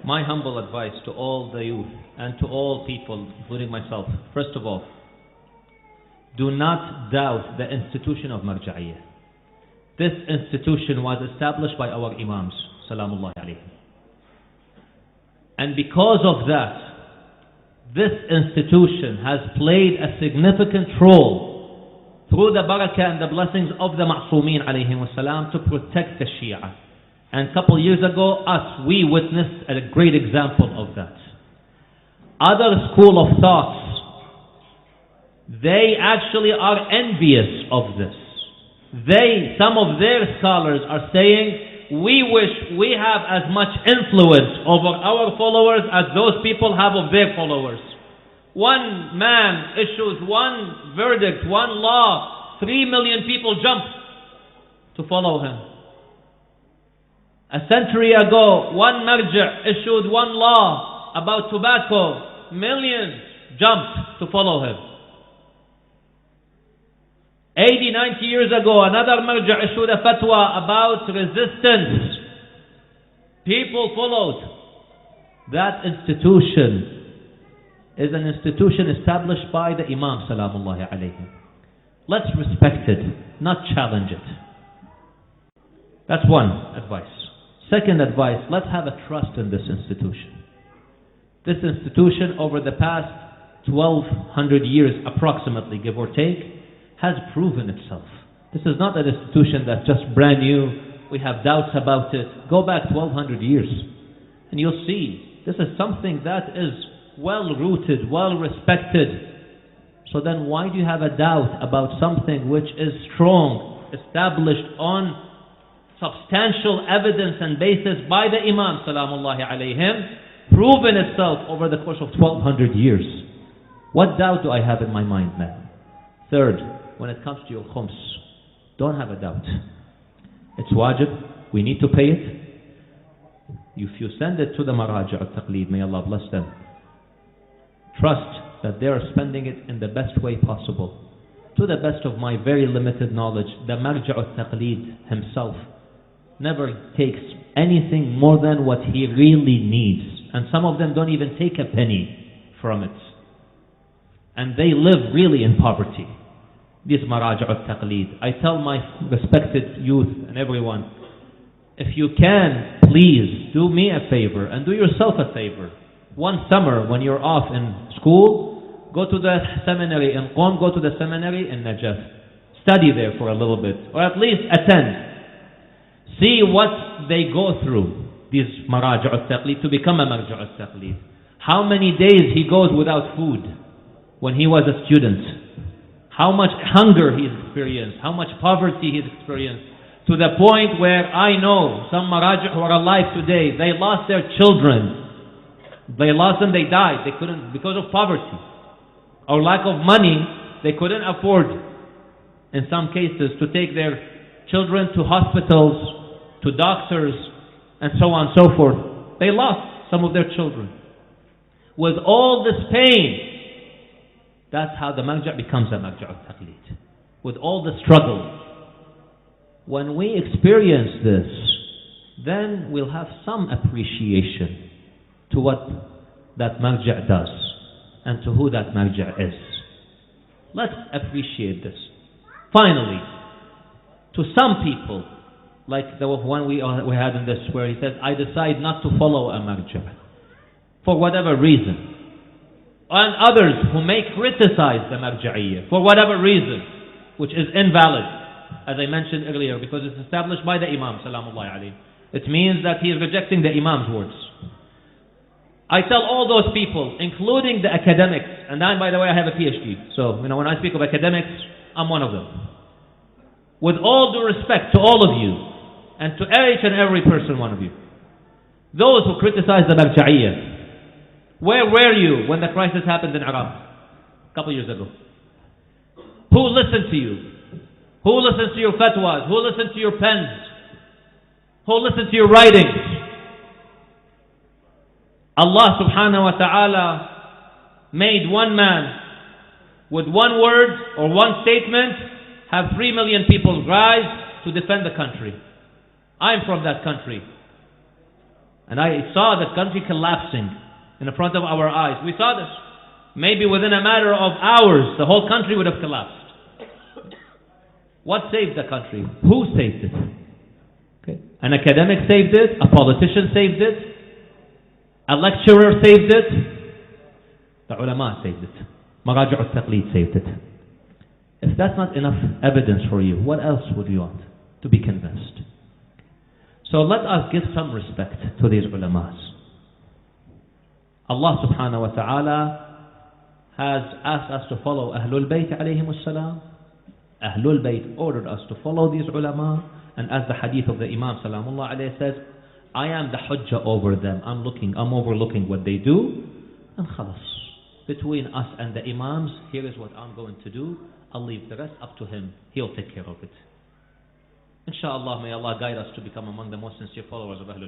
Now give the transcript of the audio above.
My humble advice to all the youth and to all people, including myself, first of all, do not doubt the institution of Marjaeat. This institution was established by our Imams, Salamullahi alayhim. And because of that, this institution has played a significant role through the barakah and the blessings of the Ma'soomeen alayhim wassalam to protect the Shia. And a couple years ago, we witnessed a great example of that. Other school of thoughts, they actually are envious of this. Some of their scholars are saying, we wish we have as much influence over our followers as those people have of their followers. One man issues one verdict, one law, 3 million people jump to follow him. A century ago, one marja' issued one law about tobacco, millions jumped to follow him. 80, 90 years ago, another marja' issued a fatwa about resistance. People followed. That institution is an institution established by the Imam Salamullahi alayhim. Let's respect it, not challenge it. That's one advice. Second advice, let's have a trust in this institution. This institution over the past 1200 years approximately, give or take, has proven itself. This is not an institution that's just brand new, we have doubts about it. Go back 1200 years and you'll see this is something that is well rooted, well respected. So then why do you have a doubt about something which is strong, established on substantial evidence and basis by the Imam Salamullahi alayhim, proven itself over the course of 1200 years? What doubt do I have in my mind, man? Third, when it comes to your khums, don't have a doubt. It's wajib, we need to pay it. If you send it to the Marjaeat Taqleed, may Allah bless them, trust that they are spending it in the best way possible. To the best of my very limited knowledge, the Marjaeat Taqleed himself never takes anything more than what he really needs. And some of them don't even take a penny from it. And they live really in poverty. This Marjaeat Taqleed. I tell my respected youth and everyone, if you can, please do me a favor and do yourself a favor. One summer when you're off in school, go to the seminary in Qom, go to the seminary in Najaf. Study there for a little bit, or at least attend. See what they go through, these Marjaeat Taqleed, to become a Marjaeat Taqleed. How many days he goes without food when he was a student. How much hunger he's experienced, how much poverty he's experienced, to the point where I know some Marajih who are alive today, they lost their children. They lost them, they died. They couldn't, because of poverty or lack of money, they couldn't afford, in some cases, to take their children to hospitals, to doctors, and so on and so forth. They lost some of their children. With all this pain, that's how the marja' becomes a Marjaeat Taqleed. With all the struggle. When we experience this, then we'll have some appreciation to what that marja' does and to who that marja' is. Let's appreciate this. Finally, to some people, like the one we had in this, where he says, I decide not to follow a marja' for whatever reason. And others who may criticize the Marja'iyyah for whatever reason, which is invalid, as I mentioned earlier, because it's established by the Imam Salamullahi alayhi. It means that he is rejecting the Imam's words. I tell all those people, including the academics, and I, by the way, I have a PhD, so when I speak of academics, I'm one of them. With all due respect to all of you, and to each and every person, one of you, those who criticize the Marja'iyyah, where were you when the crisis happened in Iraq a couple years ago? Who listened to you? Who listens to your fatwas? Who listens to your pens? Who listens to your writings? Allah subhanahu wa ta'ala made one man with one word or one statement have 3 million people rise to defend the country. I'm from that country. And I saw the country collapsing in front of our eyes. We saw this. Maybe within a matter of hours, the whole country would have collapsed. What saved the country? Who saved it? Okay. An academic saved it, a politician saved it, a lecturer saved it, the ulama saved it, Marjaeat Taqleed saved it. If that's not enough evidence for you, what else would you want to be convinced? So let us give some respect to these ulamas. Allah subhanahu wa ta'ala has asked us to follow Ahlul Bayt alayhimus salam. Ahlul Bayt ordered us to follow these ulama, and as the hadith of the Imam Salamullah alayhi says, I am the hujjah over them. I'm overlooking what they do, and khalas. Between us and the Imams, here is what I'm going to do. I'll leave the rest up to him. He'll take care of it. Inshallah, may Allah guide us to become among the most sincere followers of Ahlul